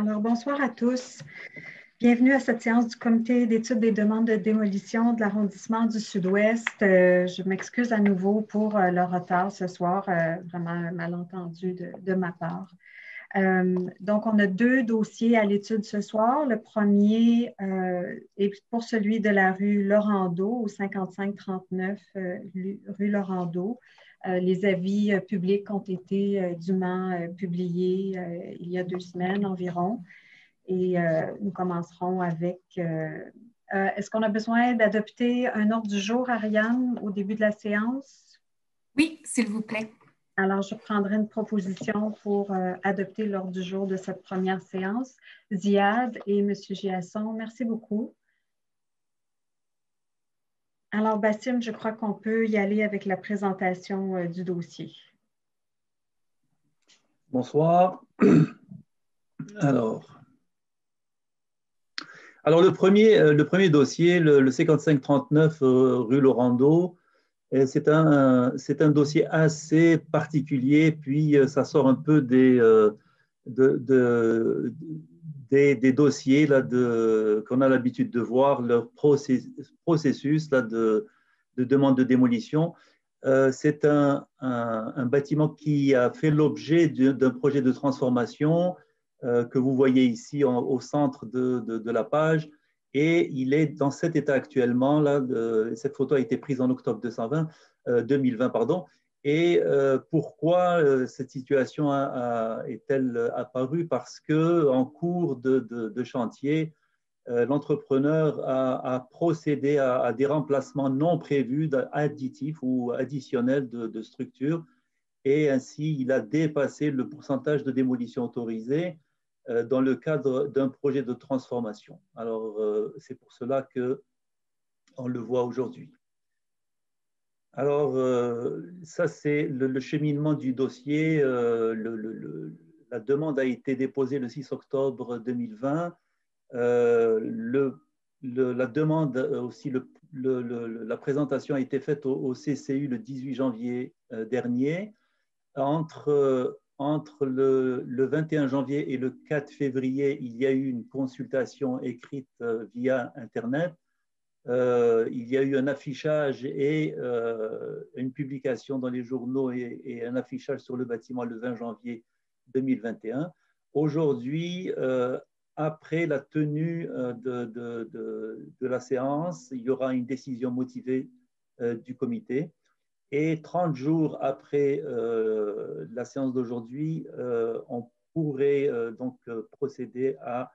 Alors, bonsoir à tous. Bienvenue à cette séance du Comité d'études des demandes de démolition de l'arrondissement du Sud-Ouest. Je m'excuse à nouveau pour le retard ce soir, vraiment un malentendu de ma part. Donc, on a deux dossiers à l'étude ce soir. Le premier est pour celui de la rue Laurando, au 5539 rue Laurando. Les avis publics ont été dûment publiés il y a 2 semaines environ. Et nous commencerons avec... est-ce qu'on a besoin d'adopter un ordre du jour, Ariane, au début de la séance? Oui, s'il vous plaît. Alors, je prendrai une proposition pour adopter l'ordre du jour de cette première séance. Ziad et M. Giasson, merci beaucoup. Alors, Bassim, je crois qu'on peut y aller avec la présentation du dossier. Bonsoir. Alors le premier dossier, le 5539 rue Laurando, c'est un dossier assez particulier, puis ça sort un peu des dossiers qu'on a l'habitude de voir, leur processus de demande de démolition. C'est un bâtiment qui a fait l'objet d'un projet de transformation que vous voyez ici au centre de la page, et il est dans cet état actuellement. Cette photo a été prise en octobre 2020, pardon. Et pourquoi cette situation est-elle apparue? Parce qu'en cours de chantier, l'entrepreneur a procédé à des remplacements non prévus, additifs ou additionnels de structures, et ainsi il a dépassé le pourcentage de démolition autorisé dans le cadre d'un projet de transformation. Alors, c'est pour cela qu'on le voit aujourd'hui. Alors, ça, c'est le cheminement du dossier. La demande a été déposée le 6 octobre 2020. La demande aussi, la présentation a été faite au CCU le 18 janvier dernier. Entre le 21 janvier et le 4 février, il y a eu une consultation écrite via Internet. Il y a eu un affichage et une publication dans les journaux et un affichage sur le bâtiment le 20 janvier 2021. Aujourd'hui, après la tenue de la séance, il y aura une décision motivée du comité. Et 30 jours après la séance d'aujourd'hui, on pourrait donc procéder à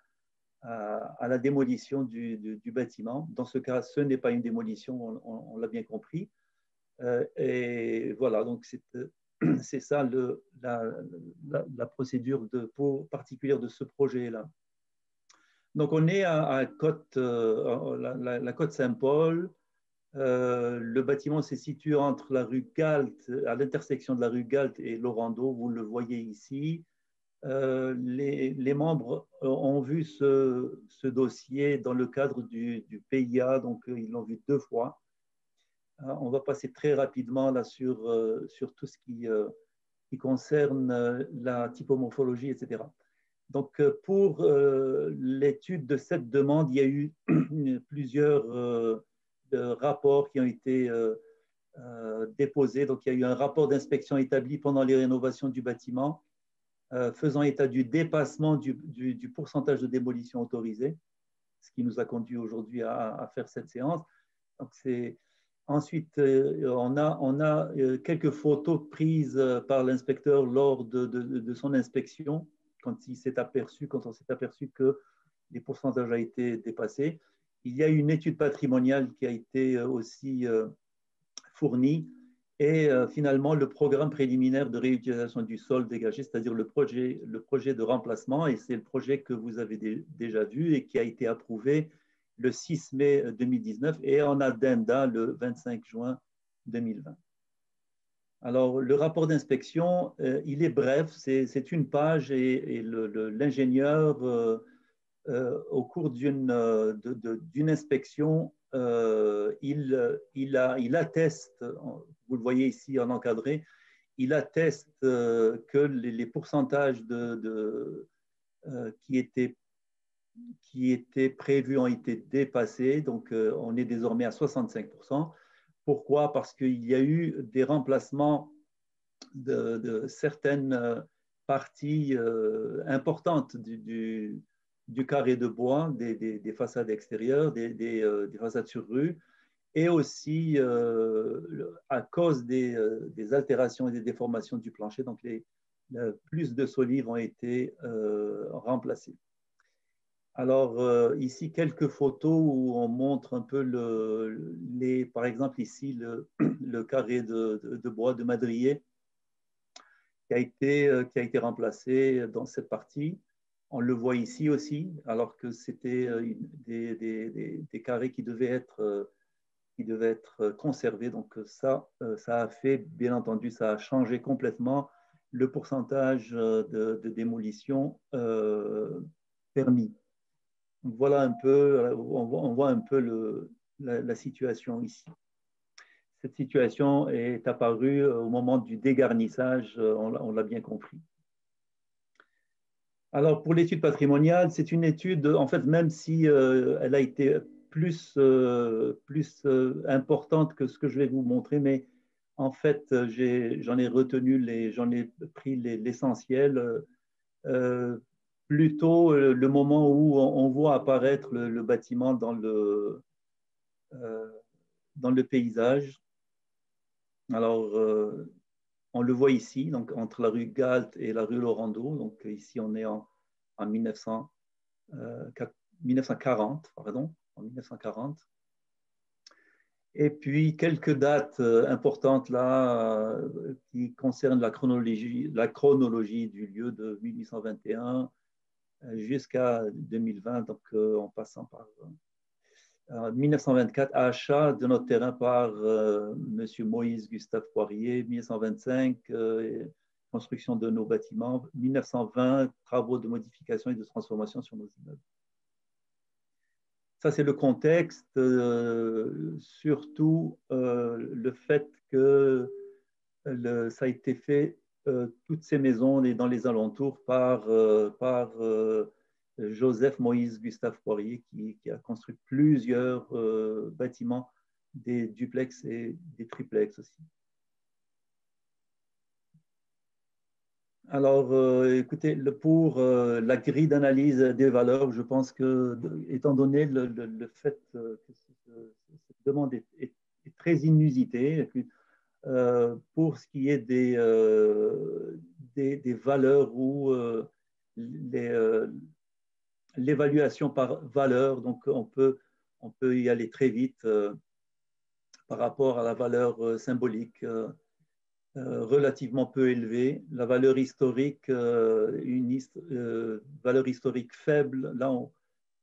la démolition du bâtiment. Dans ce cas, ce n'est pas une démolition, on l'a bien compris. Et voilà, donc c'est ça la procédure particulière de ce projet-là. Donc, on est à la côte Saint-Paul. Le bâtiment se situe entre la rue Galt, à l'intersection de la rue Galt et Laurando, vous le voyez ici. Les membres ont vu ce dossier dans le cadre du PIA, donc ils l'ont vu 2 fois. On va passer très rapidement là sur tout ce qui concerne la typomorphologie, etc. Donc, pour l'étude de cette demande, il y a eu plusieurs rapports qui ont été déposés. Donc, il y a eu un rapport d'inspection établi pendant les rénovations du bâtiment, faisant état du dépassement du pourcentage de démolition autorisé, ce qui nous a conduit aujourd'hui à faire cette séance. Donc, ensuite, on a quelques photos prises par l'inspecteur lors de son inspection, quand on s'est aperçu que les pourcentages ont été dépassés. Il y a une étude patrimoniale qui a été aussi fournie, et finalement le programme préliminaire de réutilisation du sol dégagé, c'est-à-dire le projet de remplacement, et c'est le projet que vous avez déjà vu et qui a été approuvé le 6 mai 2019 et en addenda le 25 juin 2020. Alors, le rapport d'inspection, il est bref, c'est une page, et l'ingénieur, au cours d'une inspection, il atteste, vous le voyez ici en encadré, il atteste que les pourcentages qui étaient prévus ont été dépassés. Donc, on est désormais à 65%. Pourquoi? Parce qu'il y a eu des remplacements de certaines parties importantes du carré de bois, des façades extérieures, des façades sur rue, et aussi à cause des altérations et des déformations du plancher. Donc, plus de solives ont été remplacées. Alors, ici, quelques photos où on montre un peu, par exemple, ici, le carré de bois de madrier qui a été remplacé dans cette partie. On le voit ici aussi, alors que c'était des carrés qui devaient être conservés. Donc, ça a fait, bien entendu, ça a changé complètement le pourcentage de démolition permis. Donc, voilà un peu, on voit un peu la situation ici. Cette situation est apparue au moment du dégarnissage, on l'a bien compris. Alors, pour l'étude patrimoniale, c'est une étude, en fait, même si elle a été plus importante que ce que je vais vous montrer, mais en fait, j'en ai pris l'essentiel. Plutôt le moment où on voit apparaître le bâtiment dans le paysage. Alors, on le voit ici, donc entre la rue Galt et la rue Laurendeau. Donc ici, on est en 1940, pardon, en 1940. Et puis, quelques dates importantes là qui concernent la chronologie du lieu de 1821 jusqu'à 2020, donc en passant par 1924, achat de notre terrain par M. Moïse Gustave Poirier, 1925, construction de nos bâtiments, 1920, travaux de modification et de transformation sur nos immeubles. Ça, c'est le contexte, surtout le fait que ça a été fait, toutes ces maisons dans les alentours, par Joseph Moïse Gustave Poirier, qui a construit plusieurs bâtiments, des duplex et des triplex aussi. Alors, écoutez, pour la grille d'analyse des valeurs, je pense que, étant donné le fait que cette demande est très inusitée, pour ce qui est des valeurs ou l'évaluation par valeur, donc on peut y aller très vite par rapport à la valeur symbolique relativement peu élevée. La valeur historique, valeur historique faible, là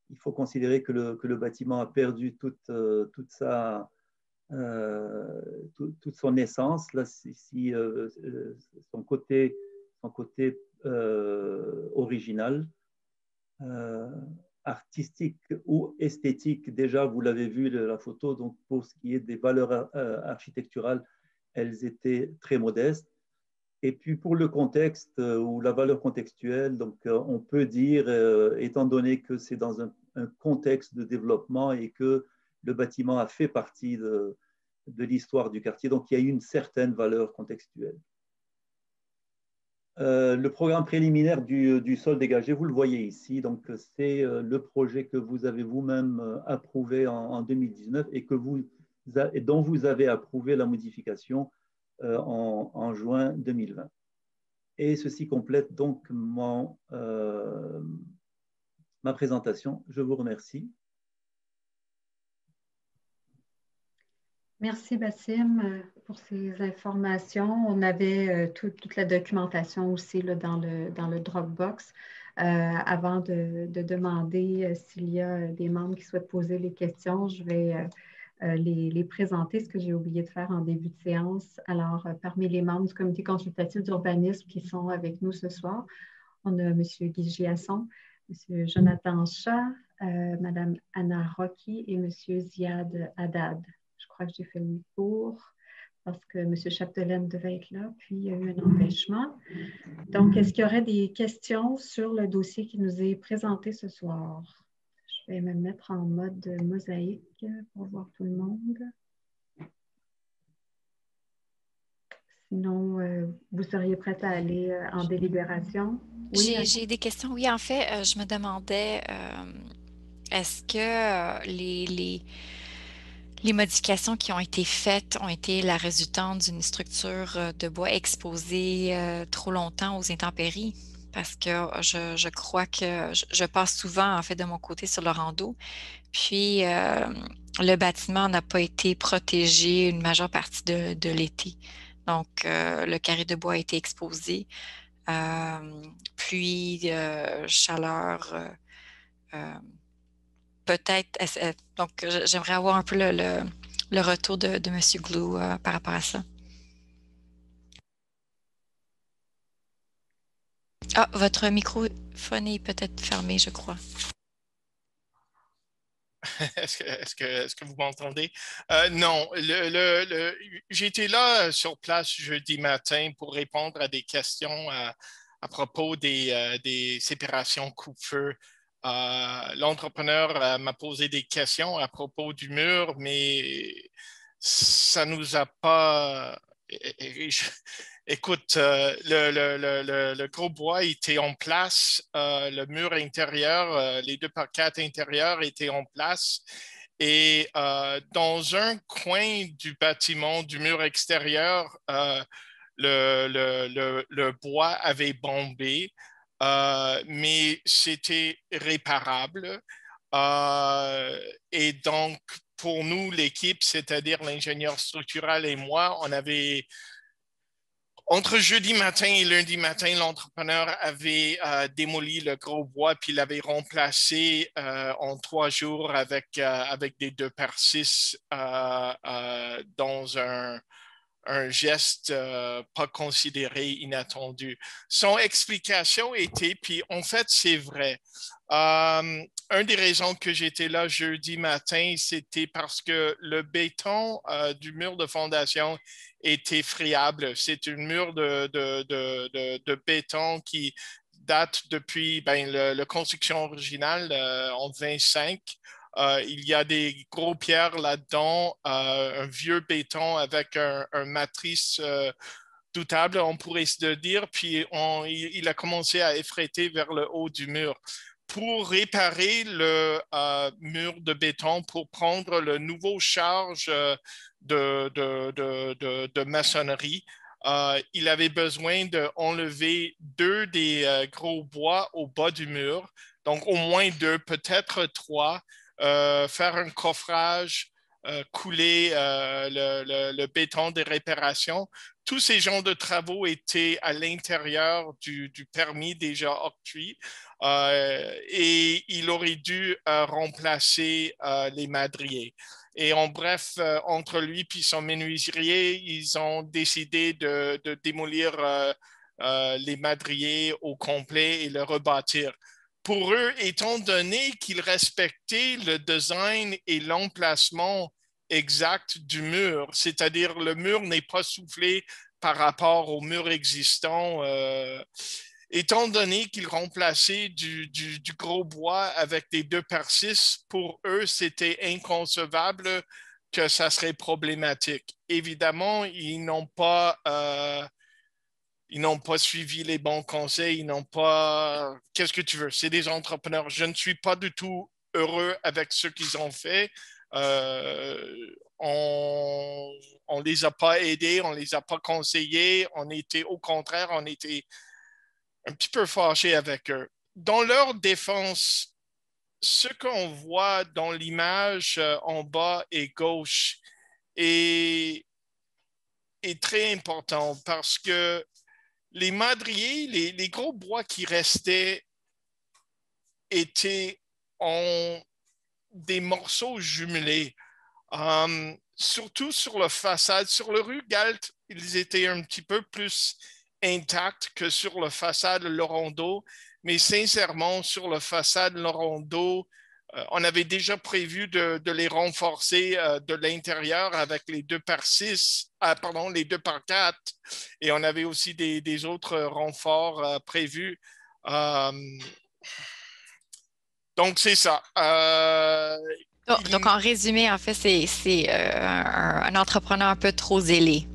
il faut considérer que le bâtiment a perdu toute son essence. Là, si son côté original, artistique ou esthétique, déjà vous l'avez vu la photo, donc pour ce qui est des valeurs architecturales, elles étaient très modestes. Et puis pour le contexte ou la valeur contextuelle, donc on peut dire, étant donné que c'est dans un contexte de développement et que le bâtiment a fait partie de l'histoire du quartier, donc il y a une certaine valeur contextuelle. Le programme préliminaire du sol dégagé, vous le voyez ici, donc c'est le projet que vous avez vous-même approuvé en 2019 et dont vous avez approuvé la modification en juin 2020. Et ceci complète donc ma présentation. Je vous remercie. Merci, Bassim, pour ces informations. On avait toute la documentation aussi là, dans le Dropbox. Avant de demander s'il y a des membres qui souhaitent poser les questions, je vais les présenter, ce que j'ai oublié de faire en début de séance. Alors, parmi les membres du comité consultatif d'urbanisme qui sont avec nous ce soir, on a M. Guy Giasson, M. Jonathan Chat, Mme Anna Rocky et M. Ziad Haddad. Je crois que j'ai fait le tour. parce que M. Chapdelaine devait être là, puis il y a eu un empêchement. Donc, est-ce qu'il y aurait des questions sur le dossier qui nous est présenté ce soir? Je vais me mettre en mode mosaïque pour voir tout le monde. Sinon, vous seriez prête à aller en délibération? Oui, J'ai des questions. Oui, en fait, je me demandais, est-ce que les modifications qui ont été faites ont été la résultante d'une structure de bois exposée trop longtemps aux intempéries? Parce que je crois que je passe souvent, en fait, de mon côté sur le rando. Puis, le bâtiment n'a pas été protégé une majeure partie de l'été. Donc, le carré de bois a été exposé. Pluie, chaleur, euh, peut-être. Donc, j'aimerais avoir un peu le retour de M. Glou par rapport à ça. Ah, votre microphone est peut-être fermé, je crois. Est-ce que vous m'entendez? Non, j'étais là sur place jeudi matin pour répondre à des questions à propos des séparations coupe-feu. L'entrepreneur m'a posé des questions à propos du mur, mais ça nous a pas... Écoute, le gros bois était en place, le mur intérieur, les 2x4 intérieurs étaient en place. Et dans un coin du bâtiment, du mur extérieur, le bois avait bombé, mais c'était réparable. Et donc, pour nous, l'équipe, c'est-à-dire l'ingénieur structural et moi, on avait entre jeudi matin et lundi matin, l'entrepreneur avait démoli le gros bois puis l'avait remplacé en 3 jours avec des 2x6 dans un geste pas considéré inattendu. Son explication était, puis en fait, c'est vrai. Une des raisons que j'étais là jeudi matin, c'était parce que le béton du mur de fondation était friable. C'est une mur de béton qui date depuis la construction originale en 25. Il y a des gros pierres là-dedans, un vieux béton avec un matrice doutable, on pourrait se dire, puis il a commencé à effriter vers le haut du mur. Pour réparer le mur de béton, pour prendre le nouveau charge de maçonnerie, il avait besoin d'enlever 2 des gros bois au bas du mur, donc au moins 2, peut-être 3, faire un coffrage, couler le béton de réparation. Tous ces genres de travaux étaient à l'intérieur du permis déjà octroyé et il aurait dû remplacer les madriers. Et en bref, entre lui et son menuisier, ils ont décidé de démolir les madriers au complet et le rebâtir. Pour eux, étant donné qu'ils respectaient le design et l'emplacement exact du mur, c'est-à-dire le mur n'est pas soufflé par rapport au mur existant, étant donné qu'ils remplaçaient du gros bois avec des 2x6, pour eux, c'était inconcevable que ça serait problématique. Évidemment, ils n'ont pas suivi les bons conseils, ils n'ont pas... Qu'est-ce que tu veux? C'est des entrepreneurs. Je ne suis pas du tout heureux avec ce qu'ils ont fait. On ne les a pas aidés, on ne les a pas conseillés. Au contraire, on était un petit peu fâchés avec eux. Dans leur défense, ce qu'on voit dans l'image en bas et gauche est très important parce que les madriers, les gros bois qui restaient étaient en des morceaux jumelés. Surtout sur la façade. Sur le rue Galt, ils étaient un petit peu plus intacts que sur la façade Lorando. Mais sincèrement, sur la façade Lorando, on avait déjà prévu de les renforcer de l'intérieur avec les 2x6, pardon, les 2x4, et on avait aussi des autres renforts prévus. Donc, c'est ça. Donc, en résumé, en fait, c'est un entrepreneur un peu trop zélé.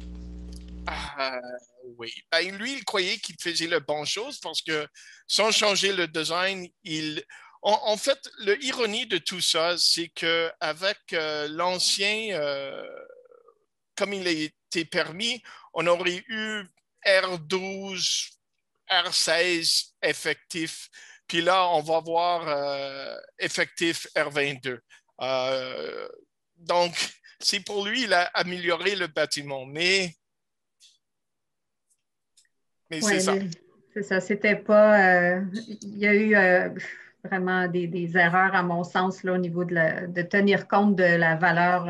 Oui. Ben, lui, il croyait qu'il faisait la bonne chose parce que sans changer le design, en fait, l'ironie de tout ça, c'est qu'avec l'ancien, comme il a été permis, on aurait eu R12, R16 effectif. Puis là, on va voir effectif R22. Donc, c'est pour lui, il a amélioré le bâtiment. Mais Oui, c'est ça. c'est ça. C'était pas. Il y a eu vraiment des erreurs, à mon sens, là, au niveau de tenir compte de la valeur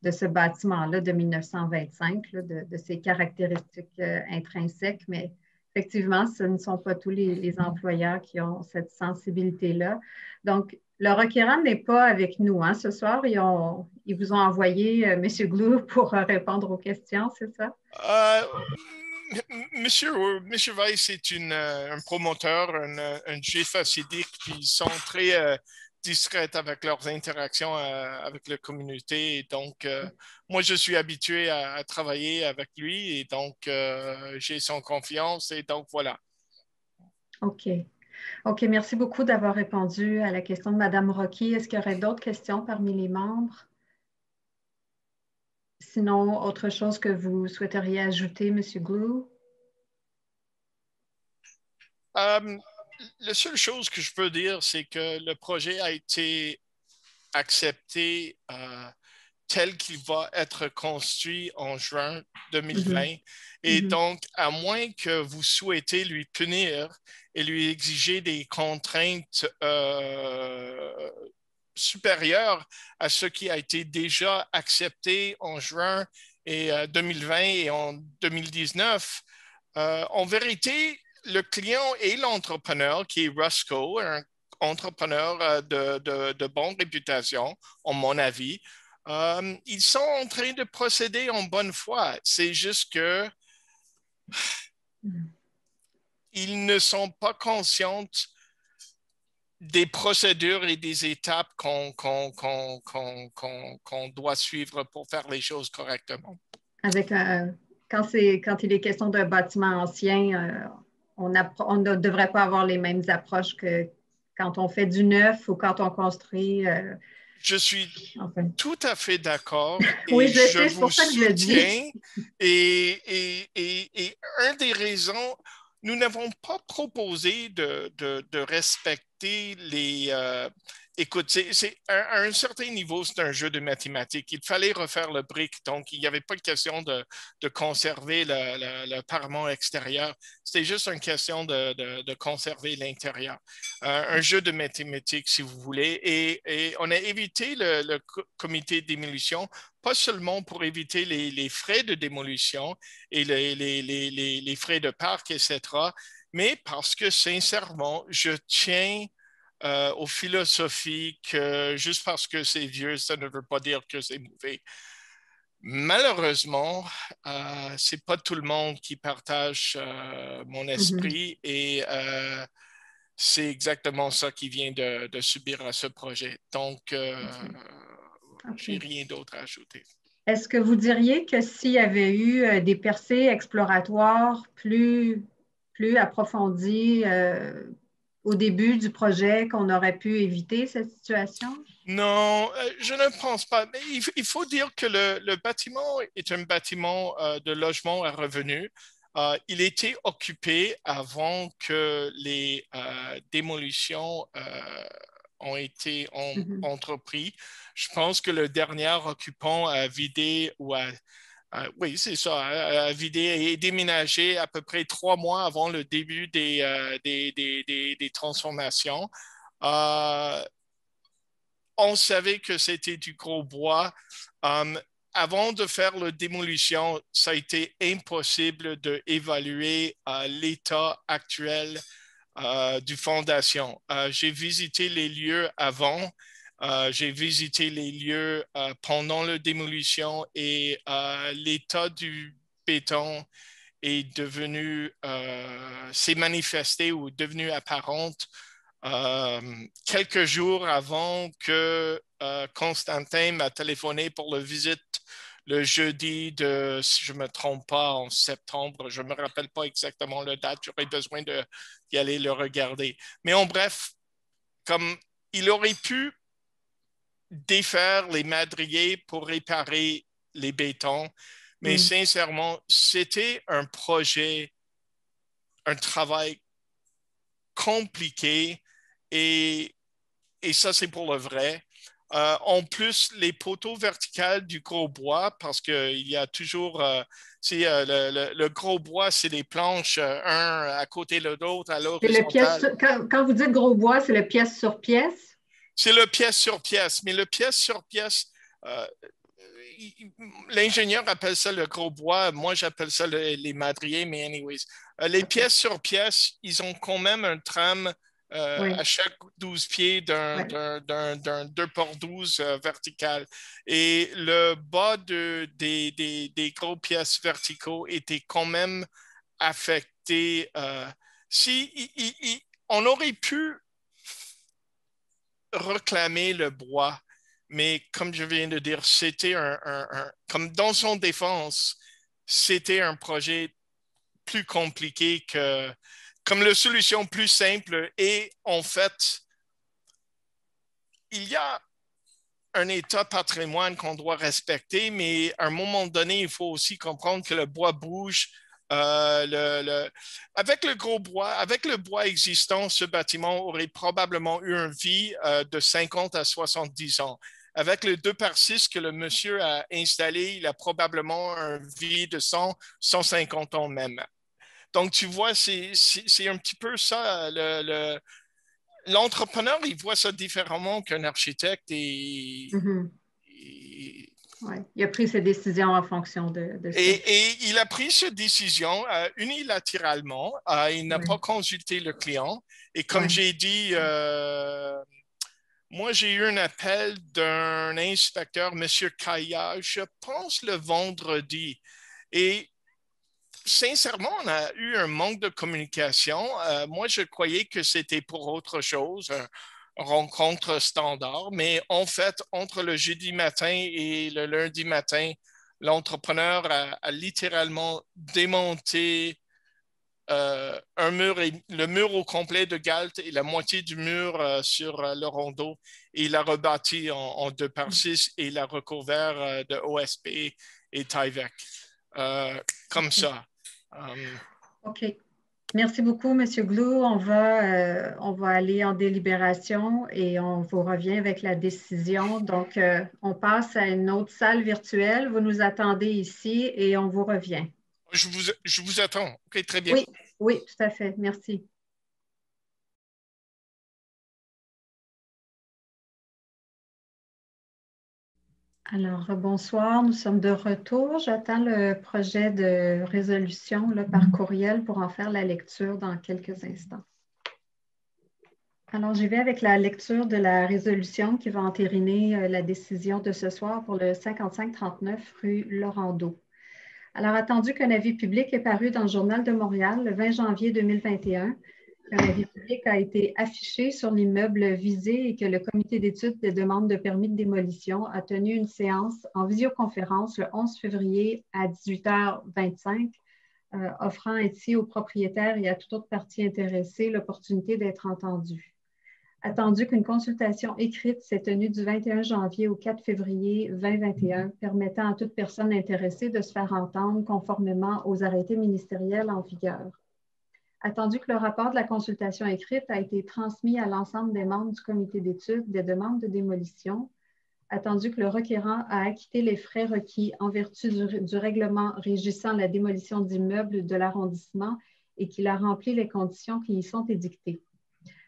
de ce bâtiment-là de 1925, là, de ses caractéristiques intrinsèques. Mais effectivement, ce ne sont pas tous les employeurs qui ont cette sensibilité-là. Donc, le requérant n'est pas avec nous, hein, ce soir. Ils vous ont envoyé M. Glou pour répondre aux questions, c'est ça? Monsieur Weiss est un promoteur, un juif assidique, puis ils sont très discrets avec leurs interactions avec la communauté. Et donc, moi, je suis habitué à travailler avec lui et donc, j'ai son confiance et donc, voilà. OK. OK, merci beaucoup d'avoir répondu à la question de Mme Rocky. Est-ce qu'il y aurait d'autres questions parmi les membres? Sinon, autre chose que vous souhaiteriez ajouter, M. Glou? La seule chose que je peux dire, c'est que le projet a été accepté tel qu'il va être construit en juin 2020. Et donc, à moins que vous souhaitez lui punir et lui exiger des contraintes supérieures à ce qui a été déjà accepté en juin 2020 et en 2019, en vérité, le client et l'entrepreneur, qui est Rusco, un entrepreneur de bonne réputation, en mon avis, ils sont en train de procéder en bonne foi. C'est juste que ils ne sont pas conscients des procédures et des étapes qu'on doit suivre pour faire les choses correctement. Quand il est question d'un bâtiment ancien, on ne devrait pas avoir les mêmes approches que quand on fait du neuf ou quand on construit. Je suis tout à fait d'accord. Oui, et je sais, c'est pour ça que je le dis. Et un des raisons, nous n'avons pas proposé de respecter les... écoute, à un certain niveau, c'est un jeu de mathématiques. Il fallait refaire le brick, donc il n'y avait pas de question de conserver le parement extérieur. C'était juste une question de conserver l'intérieur. Un jeu de mathématiques, si vous voulez. Et on a évité le comité de démolition, pas seulement pour éviter les frais de démolition et les frais de parc, etc., mais parce que, sincèrement, je tiens aux philosophies que juste parce que c'est vieux, ça ne veut pas dire que c'est mauvais. Malheureusement, c'est pas tout le monde qui partage mon esprit et c'est exactement ça qui vient de subir à ce projet. Donc, j'ai rien d'autre à ajouter. Est-ce que vous diriez que s'il y avait eu des percées exploratoires plus approfondies au début du projet, qu'on aurait pu éviter cette situation? Non, je ne pense pas. Mais il faut dire que le bâtiment est un bâtiment de logement à revenus. Il était occupé avant que les démolitions ont été entreprises. Je pense que le dernier occupant a vidé oui, c'est ça, a vidé et déménagé à peu près 3 mois avant le début des transformations. On savait que c'était du gros bois. Avant de faire la démolition, ça a été impossible d'évaluer l'état actuel du fondation. J'ai visité les lieux avant, j'ai visité les lieux pendant la démolition et l'état du béton est devenu, s'est manifesté ou devenu apparente quelques jours avant que Constantin m'a téléphoné pour la visite le jeudi de, si je ne me trompe pas, en septembre. Je ne me rappelle pas exactement la date. J'aurais besoin d'y aller le regarder. Mais en bref, comme il aurait pu défaire les madriers pour réparer les bétons, mais sincèrement, c'était un projet, un travail compliqué et ça, c'est pour le vrai. En plus, les poteaux verticales du gros bois, parce qu'il y a toujours, le gros bois, c'est des planches, un à côté de l'autre, à C'est le pièce, l'horizontale. quand vous dites gros bois, c'est le pièce sur pièce? C'est le pièce sur pièce, mais le pièce sur pièce, l'ingénieur appelle ça le gros bois, moi j'appelle ça les madriers, mais anyways. Les pièces sur pièce, ils ont quand même un tram à chaque 12 pieds d'un 2x12 vertical. Et le bas des gros pièces verticaux était quand même affecté. On aurait pu réclamer le bois, mais comme je viens de dire, c'était comme dans son défense, c'était un projet plus compliqué que, comme la solution plus simple. Et en fait, il y a un état patrimoine qu'on doit respecter, mais à un moment donné, il faut aussi comprendre que le bois bouge. Avec le gros bois, avec le bois existant, ce bâtiment aurait probablement eu une vie de 50 à 70 ans. Avec le 2x6 que le monsieur a installé, il a probablement une vie de 100, 150 ans même. Donc, tu vois, c'est un petit peu ça. L'entrepreneur, il voit ça différemment qu'un architecte Ouais. Il a pris ses décisions en fonction de ça. Et il a pris cette décision unilatéralement. Il n'a pas consulté le client. Et comme j'ai dit, moi, j'ai eu un appel d'un inspecteur, M. Kaya, je pense le vendredi. Et sincèrement, on a eu un manque de communication. Moi, je croyais que c'était pour autre chose, une rencontre standard. Mais en fait, entre le jeudi matin et le lundi matin, l'entrepreneur a littéralement démonté le mur au complet de Galt et la moitié du mur sur le rondeau. Et il l'a rebâti en 2x6 et il l'a recouvert de OSB et Tyvek. Comme ça. OK. Merci beaucoup, M. Glou. On va aller en délibération et on vous revient avec la décision. Donc, on passe à une autre salle virtuelle. Vous nous attendez ici et on vous revient. Je vous attends. OK, très bien. Oui, oui, tout à fait. Merci. Alors, bonsoir, nous sommes de retour. J'attends le projet de résolution là, par courriel pour en faire la lecture dans quelques instants. Alors, j'y vais avec la lecture de la résolution qui va entériner la décision de ce soir pour le 5539 rue Laurando. Alors, attendu qu'un avis public est paru dans le Journal de Montréal le 20 janvier 2021, qu'un avis public a été affiché sur l'immeuble visé et que le comité d'études des demandes de permis de démolition a tenu une séance en visioconférence le 11 février à 18h25, offrant ainsi aux propriétaires et à toute autre partie intéressée l'opportunité d'être entendus. Attendu qu'une consultation écrite s'est tenue du 21 janvier au 4 février 2021, permettant à toute personne intéressée de se faire entendre conformément aux arrêtés ministériels en vigueur. Attendu que le rapport de la consultation écrite a été transmis à l'ensemble des membres du comité d'études des demandes de démolition, attendu que le requérant a acquitté les frais requis en vertu du règlement régissant la démolition d'immeubles de l'arrondissement et qu'il a rempli les conditions qui y sont édictées.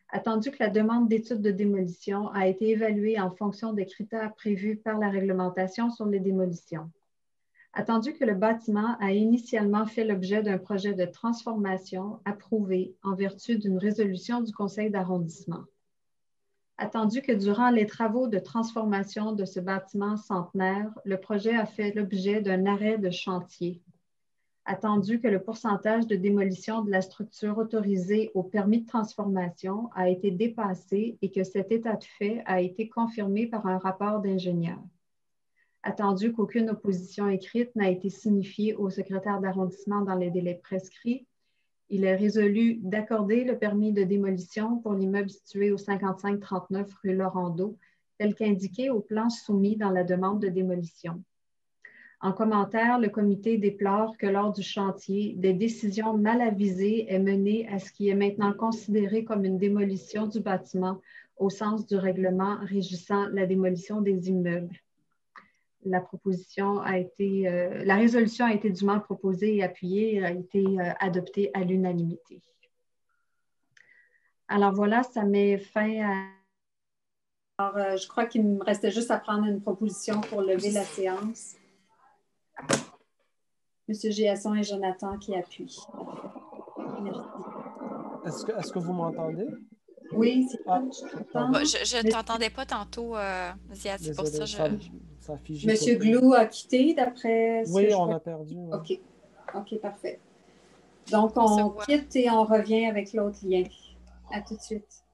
Attendu que la demande d'études de démolition a été évaluée en fonction des critères prévus par la réglementation sur les démolitions. Attendu que le bâtiment a initialement fait l'objet d'un projet de transformation approuvé en vertu d'une résolution du conseil d'arrondissement. Attendu que durant les travaux de transformation de ce bâtiment centenaire, le projet a fait l'objet d'un arrêt de chantier. Attendu que le pourcentage de démolition de la structure autorisée au permis de transformation a été dépassé et que cet état de fait a été confirmé par un rapport d'ingénieur. Attendu qu'aucune opposition écrite n'a été signifiée au secrétaire d'arrondissement dans les délais prescrits, il est résolu d'accorder le permis de démolition pour l'immeuble situé au 5539 rue Laurando, tel qu'indiqué au plan soumis dans la demande de démolition. En commentaire, le comité déplore que lors du chantier, des décisions mal avisées aient mené à ce qui est maintenant considéré comme une démolition du bâtiment au sens du règlement régissant la démolition des immeubles. La résolution a été dûment proposée et appuyée, a été adoptée à l'unanimité. Alors voilà, ça met fin à... Alors, je crois qu'il me restait juste à prendre une proposition pour lever la séance. Monsieur Giasson et Jonathan qui appuient. Merci. Est-ce que vous m'entendez? Oui, c'est bon, je ne t'entendais pas tantôt, Ziad, c'est pour ça que ça a figé. Monsieur Glou a quitté d'après... Oui, on a perdu. Oui. OK, parfait. Donc, on quitte et on revient avec l'autre lien. À tout de suite.